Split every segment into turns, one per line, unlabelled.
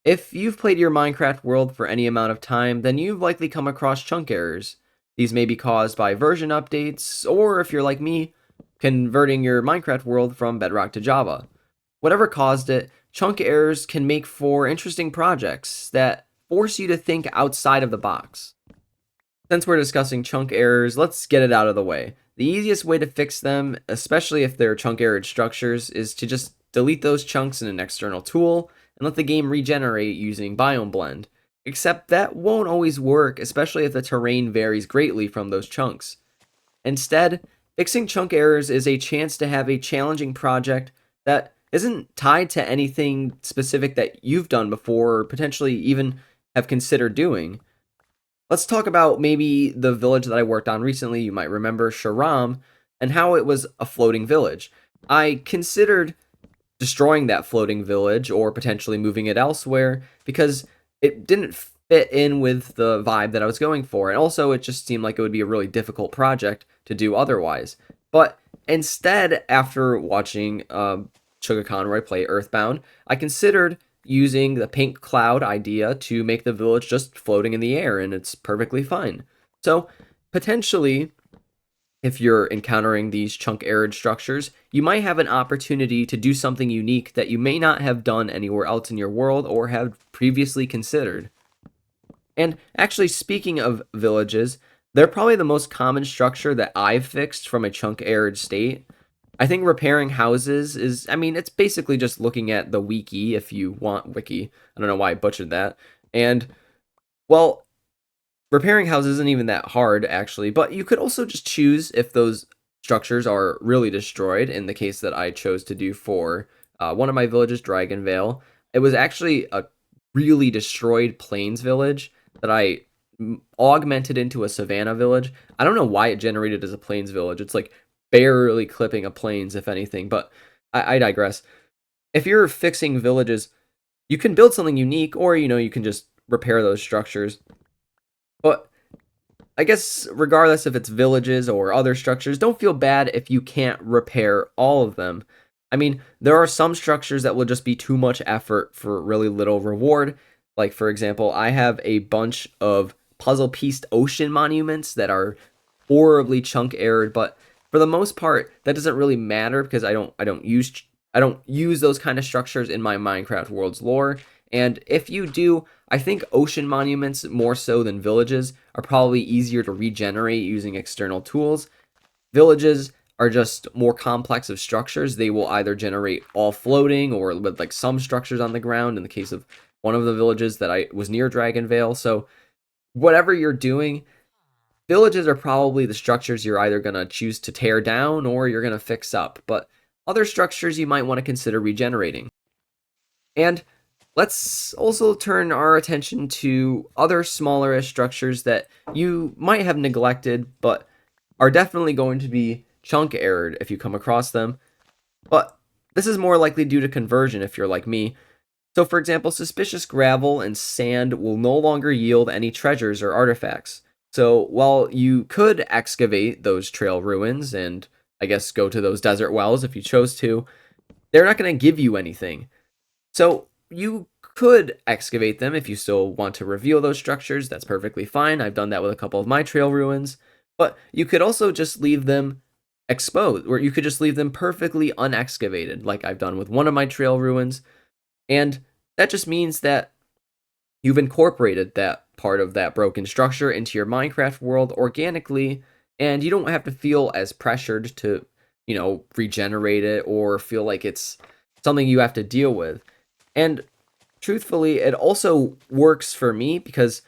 If you've played your Minecraft world for any amount of time, then you've likely come across chunk errors. These may be caused by version updates, or if you're like me, converting your Minecraft world from Bedrock to Java. Whatever caused it, chunk errors can make for interesting projects that force you to think outside of the box. Since we're discussing chunk errors, let's get it out of the way. The easiest way to fix them, especially if they're chunk errored structures, is to just delete those chunks in an external tool and let the game regenerate using Biome Blend. Except that won't always work, especially if the terrain varies greatly from those chunks. Instead, fixing chunk errors is a chance to have a challenging project that isn't tied to anything specific that you've done before or potentially even have considered doing. Let's talk about maybe the village that I worked on recently. You might remember Sharam and how it was a floating village. I considered destroying that floating village or potentially moving it elsewhere because it didn't fit in with the vibe that I was going for. And also, it just seemed like it would be a really difficult project to do otherwise. But instead, after watching Sugar Conroy play Earthbound, I considered using the pink cloud idea to make the village just floating in the air, and it's perfectly fine. So, potentially, if you're encountering these chunk error structures, you might have an opportunity to do something unique that you may not have done anywhere else in your world or have previously considered. And actually, speaking of villages, they're probably the most common structure that I've fixed from a chunk errored state. I think repairing houses is, I mean, it's basically just looking at the wiki if you want wiki. I don't know why I butchered that. And, well, repairing houses isn't even that hard, actually, but you could also just choose if those structures are really destroyed, in the case that I chose to do for one of my villages, Dragonvale. It was actually a really destroyed plains village that I augmented into a savannah village. I don't know why it generated as a plains village. It's like barely clipping a plains, if anything, but I digress. If you're fixing villages, you can build something unique, or you can just repair those structures. But I guess regardless if it's villages or other structures, don't feel bad if you can't repair all of them. I mean, there are some structures that will just be too much effort for really little reward. Like, for example, I have a bunch of puzzle pieced ocean monuments that are horribly chunk errored, but for the most part, that doesn't really matter because I don't use those kind of structures in my Minecraft world's lore. And if you do, I think ocean monuments, more so than villages, are probably easier to regenerate using external tools. Villages are just more complex of structures. They will either generate all floating or with like some structures on the ground in the case of one of the villages that I was near Dragonvale. So whatever you're doing, villages are probably the structures you're either going to choose to tear down or you're going to fix up. But other structures you might want to consider regenerating. And let's also turn our attention to other smallerish structures that you might have neglected, but are definitely going to be chunk errored if you come across them. But this is more likely due to conversion if you're like me. So, for example, suspicious gravel and sand will no longer yield any treasures or artifacts. So, while you could excavate those trail ruins and I guess go to those desert wells if you chose to, they're not going to give you anything. So you could excavate them if you still want to reveal those structures. That's perfectly fine. I've done that with a couple of my trail ruins. But you could also just leave them exposed, or you could just leave them perfectly unexcavated, like I've done with one of my trail ruins. And that just means that you've incorporated that part of that broken structure into your Minecraft world organically, and you don't have to feel as pressured to, regenerate it or feel like it's something you have to deal with. And truthfully, it also works for me because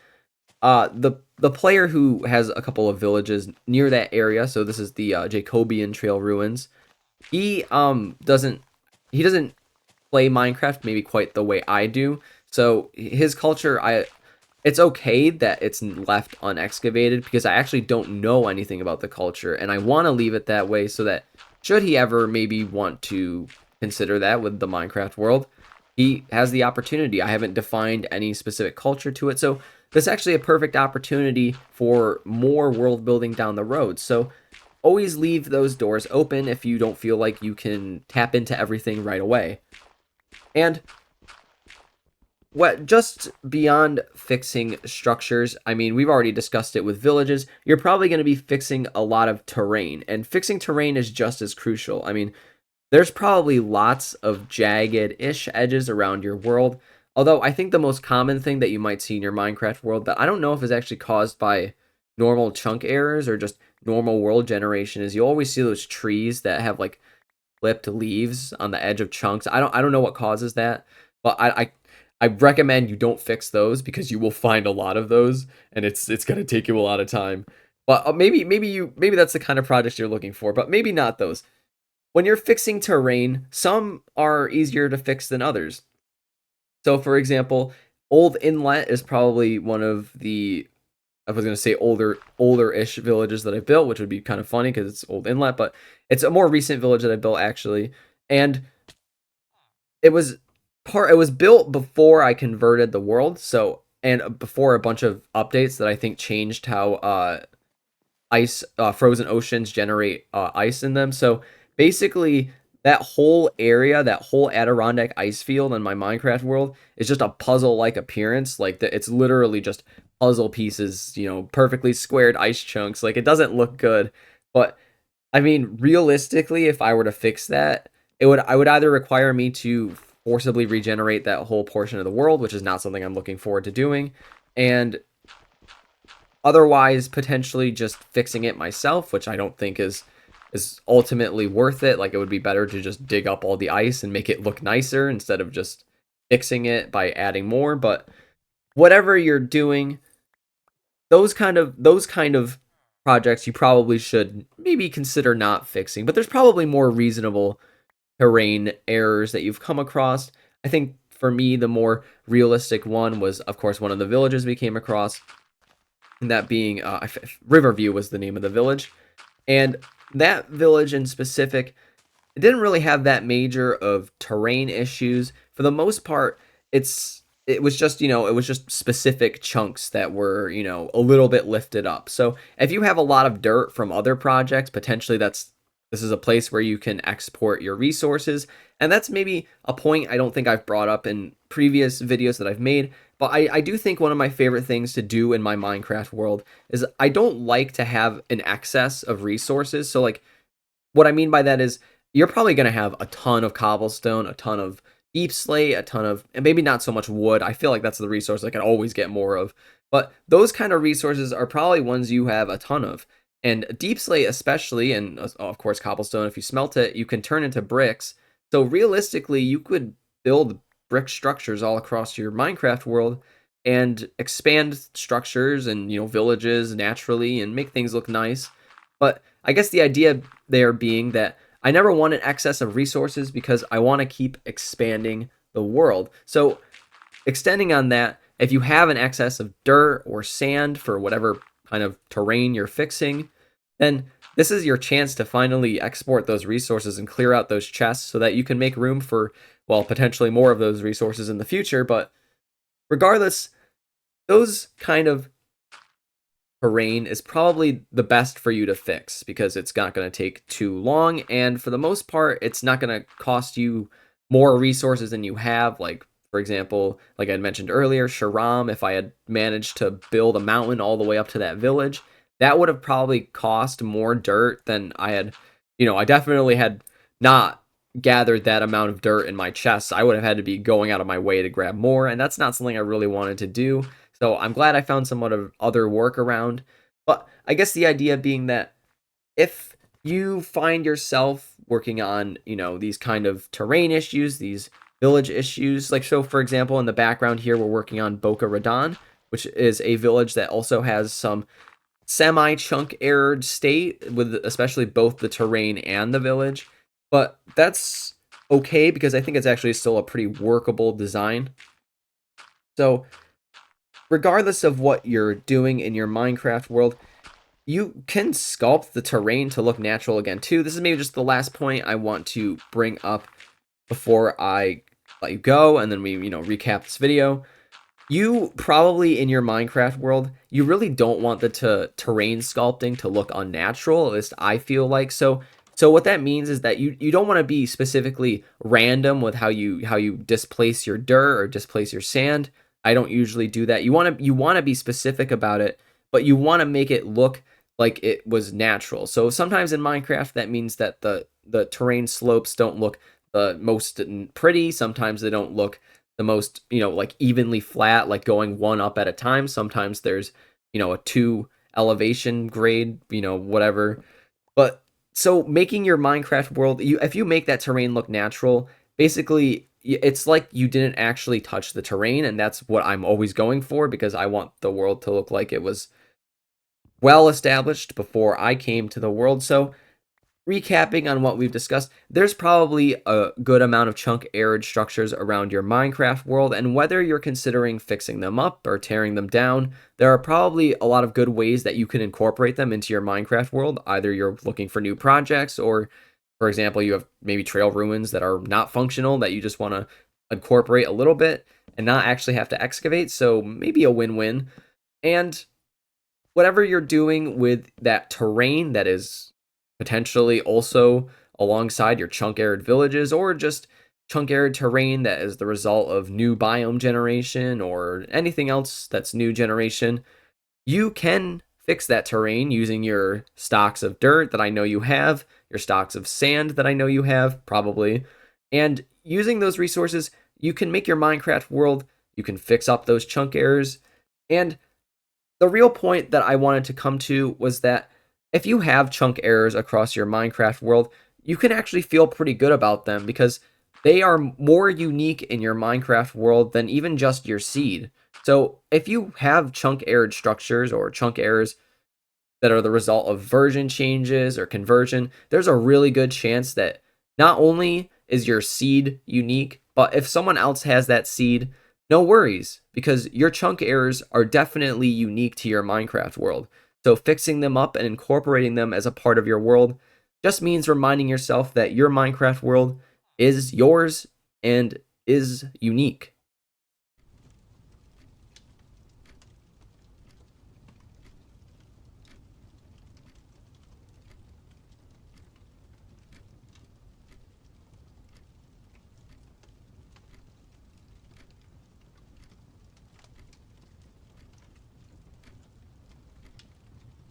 the player who has a couple of villages near that area, so this is the Jacobian Trail ruins. He doesn't play Minecraft maybe quite the way I do. So his culture, it's okay that it's left unexcavated because I actually don't know anything about the culture, and I want to leave it that way so that should he ever maybe want to consider that with the Minecraft world, he has the opportunity. I haven't defined any specific culture to it, so this is actually a perfect opportunity for more world building down the road. So always leave those doors open if you don't feel like you can tap into everything right away. And what just beyond fixing structures, I mean, we've already discussed it with villages. You're probably going to be fixing a lot of terrain, and fixing terrain is just as crucial. I mean, there's probably lots of jagged-ish edges around your world. Although I think the most common thing that you might see in your Minecraft world that I don't know if is actually caused by normal chunk errors or just normal world generation is you always see those trees that have like clipped leaves on the edge of chunks. I don't know what causes that, but I recommend you don't fix those because you will find a lot of those and it's gonna take you a lot of time. But maybe that's the kind of project you're looking for, but maybe not those. When you're fixing terrain, some are easier to fix than others. So, for example, Old Inlet is probably one of the I was gonna say older-ish villages that I built, which would be kind of funny because it's Old Inlet, but it's a more recent village that I built actually, and it was it was built before I converted the world, so and before a bunch of updates that I think changed how ice frozen oceans generate ice in them. So basically that whole area, that whole Adirondack ice field in my Minecraft world is just a puzzle like appearance. Like it's literally just puzzle pieces, perfectly squared ice chunks. Like it doesn't look good, but I mean realistically if I were to fix that, I would either require me to forcibly regenerate that whole portion of the world, which is not something I'm looking forward to doing, and otherwise potentially just fixing it myself, which I don't think is ultimately worth it. Like it would be better to just dig up all the ice and make it look nicer instead of just fixing it by adding more. But whatever you're doing, those kind of projects you probably should maybe consider not fixing. But there's probably more reasonable terrain errors that you've come across. I think for me the more realistic one was of course one of the villages we came across, and that being Riverview was the name of the village. And that village in specific, it didn't really have that major of terrain issues. For the most part, it was just specific chunks that were, a little bit lifted up. So if you have a lot of dirt from other projects, potentially this is a place where you can export your resources. And that's maybe a point I don't think I've brought up in previous videos that I've made. But I do think one of my favorite things to do in my Minecraft world is I don't like to have an excess of resources. So like what I mean by that is you're probably going to have a ton of cobblestone, a ton of deep slate, a ton of, and maybe not so much wood. I feel like that's the resource I can always get more of. But those kind of resources are probably ones you have a ton of. And deep slate, especially, and of course, cobblestone, if you smelt it, you can turn into bricks. So realistically, you could build brick structures all across your Minecraft world and expand structures and, villages naturally and make things look nice. But I guess the idea there being that I never want an excess of resources because I want to keep expanding the world. So, extending on that, if you have an excess of dirt or sand for whatever kind of terrain you're fixing, then this is your chance to finally export those resources and clear out those chests so that you can make room for, well, potentially more of those resources in the future. But regardless, those kind of terrain is probably the best for you to fix because it's not going to take too long, and for the most part it's not going to cost you more resources than you have. Like for example, like I mentioned earlier, Sharam, if I had managed to build a mountain all the way up to that village, that would have probably cost more dirt than I had. I definitely had not gathered that amount of dirt in my chests. I would have had to be going out of my way to grab more, and that's not something I really wanted to do. So I'm glad I found somewhat of other workaround. But I guess the idea being that if you find yourself working on, these kind of terrain issues, these village issues, like so for example, in the background here, we're working on Boca Raton, which is a village that also has some semi-chunk errored state with especially both the terrain and the village. But that's okay because I think it's actually still a pretty workable design. So regardless of what you're doing in your Minecraft world, you can sculpt the terrain to look natural again too. This is maybe just the last point I want to bring up before I let you go and then we, recap this video. You probably in your Minecraft world, you really don't want the terrain sculpting to look unnatural, at least I feel like. So So what that means is that you don't want to be specifically random with how you displace your dirt or displace your sand. I don't usually do that. You want to be specific about it, but you want to make it look like it was natural. So sometimes in Minecraft that means that the terrain slopes don't look the most pretty. Sometimes they don't look the most, like evenly flat, like going one up at a time. Sometimes there's, a two elevation grade, whatever. But so making your Minecraft world, if you make that terrain look natural, basically it's like you didn't actually touch the terrain, and that's what I'm always going for because I want the world to look like it was well established before I came to the world. So recapping on what we've discussed, there's probably a good amount of chunk arid structures around your Minecraft world, and whether you're considering fixing them up or tearing them down, there are probably a lot of good ways that you can incorporate them into your Minecraft world. Either you're looking for new projects, or, for example, you have maybe trail ruins that are not functional that you just want to incorporate a little bit and not actually have to excavate. So maybe a win-win. And whatever you're doing with that terrain that is potentially also alongside your chunk arid villages, or just chunk arid terrain that is the result of new biome generation or anything else that's new generation, you can fix that terrain using your stocks of dirt that I know you have, your stocks of sand that I know you have, probably. And using those resources, you can make your Minecraft world, you can fix up those chunk errors, and the real point that I wanted to come to was that if you have chunk errors across your Minecraft world, you can actually feel pretty good about them because they are more unique in your Minecraft world than even just your seed. So if you have chunk errored structures or chunk errors that are the result of version changes or conversion, there's a really good chance that not only is your seed unique, but if someone else has that seed, no worries, because your chunk errors are definitely unique to your Minecraft world. So fixing them up and incorporating them as a part of your world just means reminding yourself that your Minecraft world is yours and is unique.